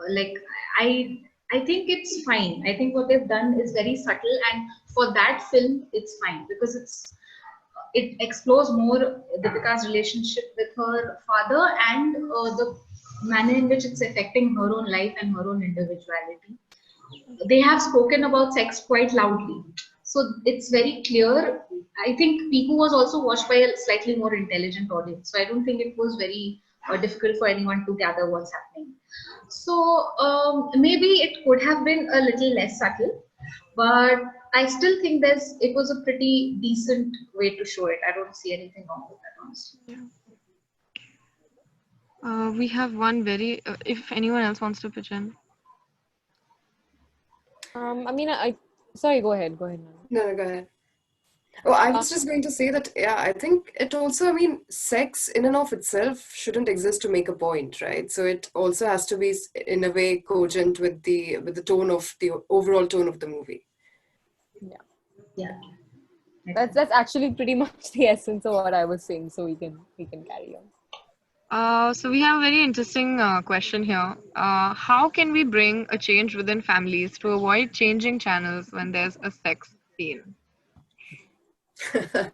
Like I, I think it's fine. I think what they've done is very subtle, and for that film, it's fine because it explores more Deepika's relationship with her father and the manner in which it's affecting her own life and her own individuality. They have spoken about sex quite loudly. So it's very clear. I think Piku was also watched by a slightly more intelligent audience. So I don't think it was very difficult for anyone to gather what's happening. So maybe it could have been a little less subtle, but I still think it was a pretty decent way to show it. I don't see anything wrong with that, honestly. We have one very, if anyone else wants to pitch in. I mean, sorry, go ahead. Nana. No, go ahead. Oh, I was just going to say that, yeah, I think it also, I mean, sex in and of itself shouldn't exist to make a point, right? So it also has to be in a way cogent with the tone of the overall tone of the movie. Yeah. That's actually pretty much the essence of what I was saying. So we can carry on. So we have a very interesting question here. How can we bring a change within families to avoid changing channels when there's a sex scene? So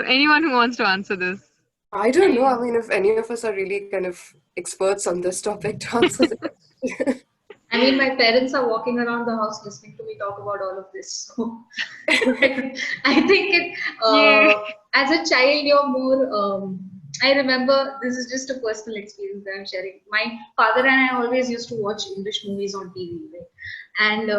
anyone who wants to answer this? I don't know. I mean, if any of us are really kind of experts on this topic to answer the question. I mean, my parents are walking around the house listening to me talk about all of this. So I think as a child, you're more. I remember, this is just a personal experience that I'm sharing. My father and I always used to watch English movies on TV, right? And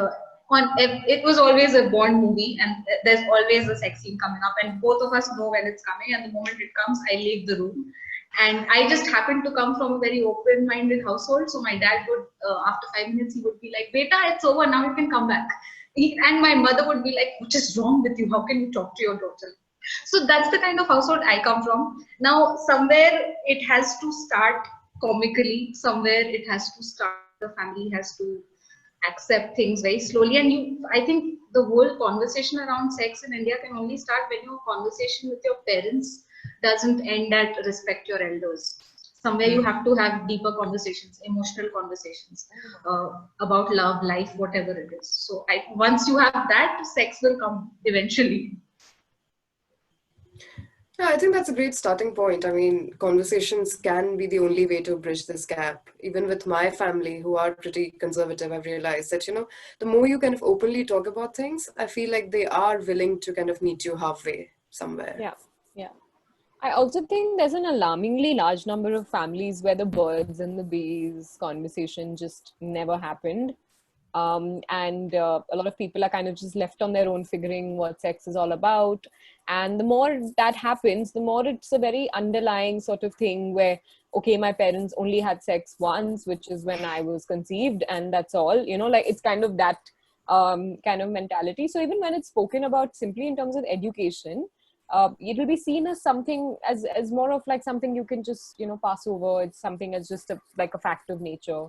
it was always a Bond movie, and there's always a sex scene coming up, and both of us know when it's coming. And the moment it comes, I leave the room. And I just happened to come from a very open-minded household. So my dad would, after 5 minutes, he would be like, "Beta, it's over. Now you can come back." And my mother would be like, "What is wrong with you? How can you talk to your daughter?" So that's the kind of household I come from. Now, somewhere it has to start comically. Somewhere it has to start. The family has to accept things very slowly. And I think the whole conversation around sex in India can only start when your conversation with your parents doesn't end at respect your elders. Somewhere you have to have deeper conversations, emotional conversations about love, life, whatever it is. So once you have that, sex will come eventually. Yeah, I think that's a great starting point. I mean, conversations can be the only way to bridge this gap. Even with my family, who are pretty conservative, I've realized that, the more you kind of openly talk about things, I feel like they are willing to kind of meet you halfway somewhere. Yeah, yeah. I also think there's an alarmingly large number of families where the birds and the bees conversation just never happened. And a lot of people are kind of just left on their own figuring what sex is all about. And the more that happens, the more it's a very underlying sort of thing where, okay, my parents only had sex once, which is when I was conceived, and that's all, like it's kind of that kind of mentality. So even when it's spoken about simply in terms of education, it will be seen as something as more of like something you can just pass over. It's something as just like a fact of nature.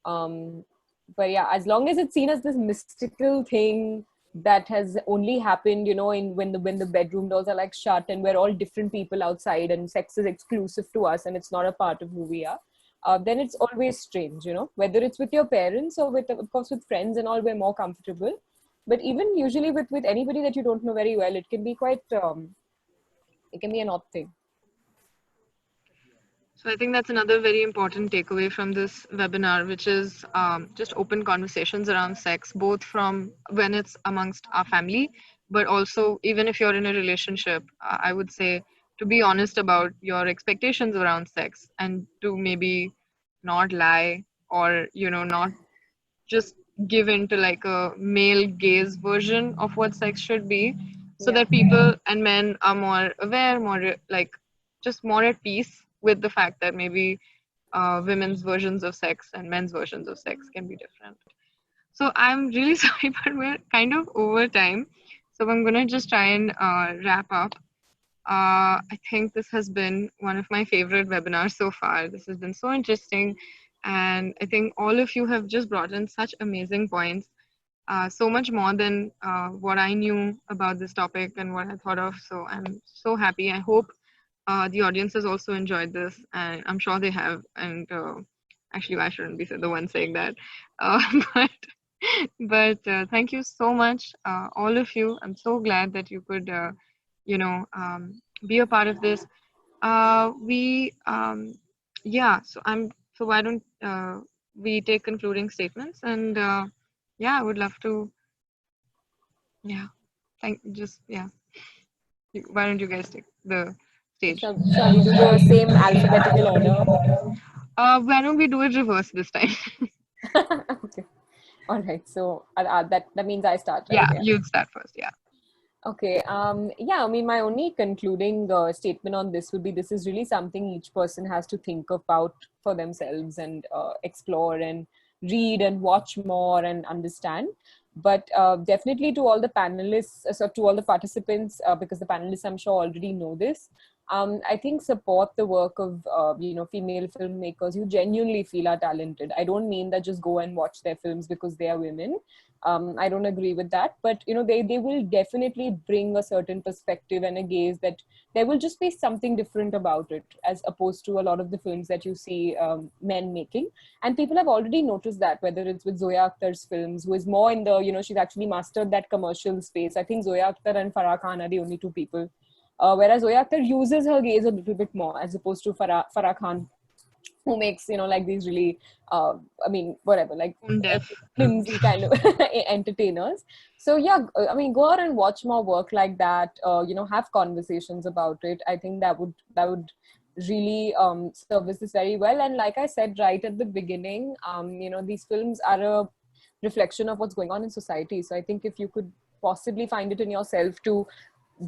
But yeah, as long as it's seen as this mystical thing that has only happened in when the bedroom doors are like shut and we're all different people outside and sex is exclusive to us and it's not a part of who we are, then it's always strange. Whether it's with your parents or with, of course, with friends and all, we're more comfortable. But even usually with anybody that you don't know very well, it can be quite it can be an odd thing. So I think that's another very important takeaway from this webinar, which is just open conversations around sex, both from when it's amongst our family, but also even if you're in a relationship. I would say to be honest about your expectations around sex and to maybe not lie or not just give into like a male gaze version of what sex should be, so Yeah. that people and men are more aware, more like just more at peace with the fact that maybe women's versions of sex and men's versions of sex can be different. So I'm really sorry, but we're kind of over time, so I'm gonna just try and wrap up. I think this has been one of my favorite webinars so far. This has been so interesting. And I think all of you have just brought in such amazing points, so much more than what I knew about this topic and what I thought of. So I'm so happy. I hope the audience has also enjoyed this, and I'm sure they have. And actually, I shouldn't be the one saying that. Uh, but thank you so much, all of you. I'm so glad that you could, be a part of this. Yeah. So why don't we take concluding statements? And yeah, I would love to. Yeah. Yeah. Why don't you guys take the stage? Shall we do the same alphabetical order? Why don't we do it reverse this time? Okay. All right. So that means I start, right? Yeah, you'd start first. Yeah. Okay. Yeah, I mean, my only concluding statement on this would be this is really something each person has to think about for themselves and explore and read and watch more and understand. But definitely to all the panelists, so to all the participants, because the panelists, I'm sure, already know this. I think support the work of female filmmakers who genuinely feel are talented. I don't mean that just go and watch their films because they are women. I don't agree with that, but they will definitely bring a certain perspective and a gaze that there will just be something different about it as opposed to a lot of the films that you see men making. And people have already noticed that, whether it's with Zoya Akhtar's films, who is more in the she's actually mastered that commercial space. I think Zoya Akhtar and Farah Khan are the only two people, whereas Zoya Akhtar uses her gaze a little bit more as opposed to Farah Khan, who makes like these really I mean whatever, like Deaf. flimsy kind of entertainers. So yeah, I mean, go out and watch more work like that, have conversations about it. I think that would really service this very well. And like I said right at the beginning, these films are a reflection of what's going on in society. So I think if you could possibly find it in yourself to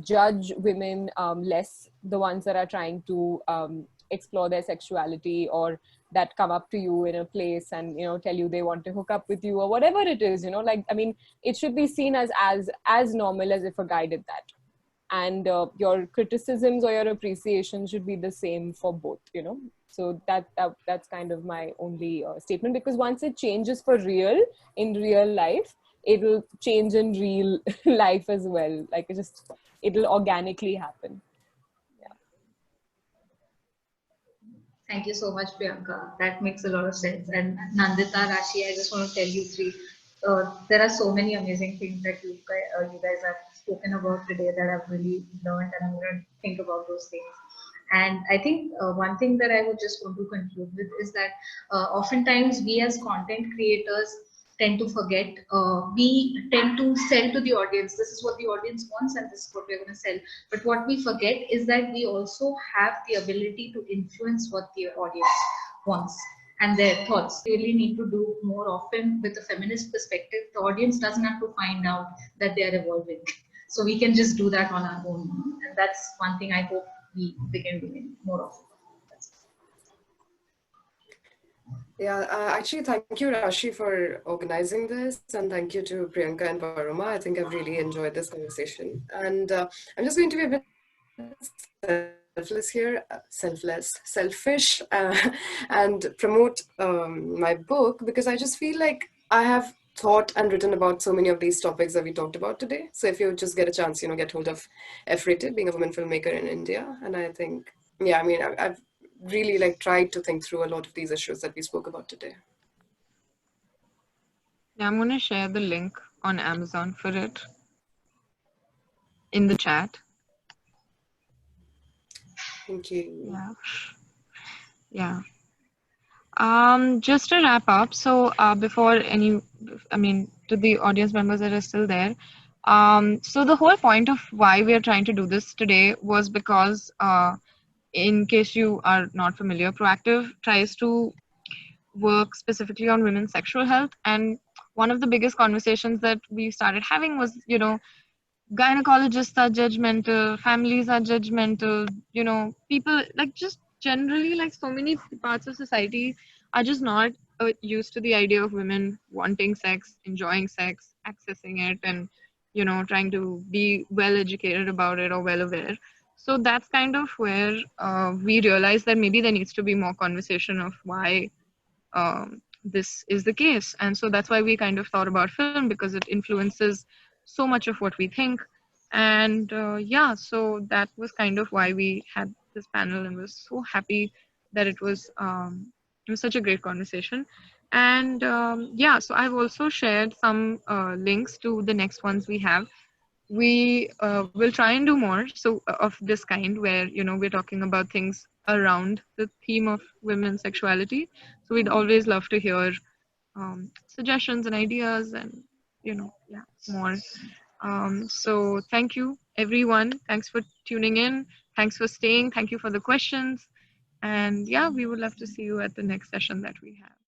judge women less, the ones that are trying to explore their sexuality, or that come up to you in a place and tell you they want to hook up with you or whatever it is, like, I mean, it should be seen as normal as if a guy did that. And your criticisms or your appreciation should be the same for both, so that's kind of my only statement, because once it changes for real in real life, it'll change in real life as well. Like it'll organically happen. Thank you so much, Priyanka. That makes a lot of sense. And Nandita, Rashi, I just want to tell you three. There are so many amazing things that you guys have spoken about today that I've really learned, and I'm going to think about those things. And I think one thing that I would just want to conclude with is that oftentimes we as content creators tend to forget, we tend to sell to the audience. This is what the audience wants, and this is what we're going to sell. But what we forget is that we also have the ability to influence what the audience wants and their thoughts. We really need to do more often with a feminist perspective. The audience doesn't have to find out that they are evolving. So we can just do that on our own. And that's one thing I hope we begin doing more often. Yeah, actually, thank you, Rashi, for organizing this, and thank you to Priyanka and Paroma. I think I've really enjoyed this conversation, and I'm just going to be a bit selfless here, selfish, and promote my book, because I just feel like I have thought and written about so many of these topics that we talked about today. So if you just get a chance, get hold of F-Rated, being a woman filmmaker in India, and I think, yeah, I mean, I've really tried to think through a lot of these issues that we spoke about today. Yeah, I'm going to share the link on Amazon for it in the chat. Thank you. Yeah. Just to wrap up, so before to the audience members that are still there, so the whole point of why we are trying to do this today was because, in case you are not familiar, Proactive tries to work specifically on women's sexual health, and one of the biggest conversations that we started having was, gynecologists are judgmental, families are judgmental, people just generally so many parts of society are just not used to the idea of women wanting sex, enjoying sex, accessing it, and trying to be well educated about it or well aware. So that's kind of where we realized that maybe there needs to be more conversation of why this is the case. And so that's why we kind of thought about film, because it influences so much of what we think. And yeah, so that was kind of why we had this panel, and was so happy that it was such a great conversation. And yeah, so I've also shared some links to the next ones we have. We will try and do more of this kind, where we're talking about things around the theme of women's sexuality. So we'd always love to hear suggestions and ideas, and yeah, more. So thank you everyone, thanks for tuning in, thanks for staying, thank you for the questions, and yeah, we would love to see you at the next session that we have.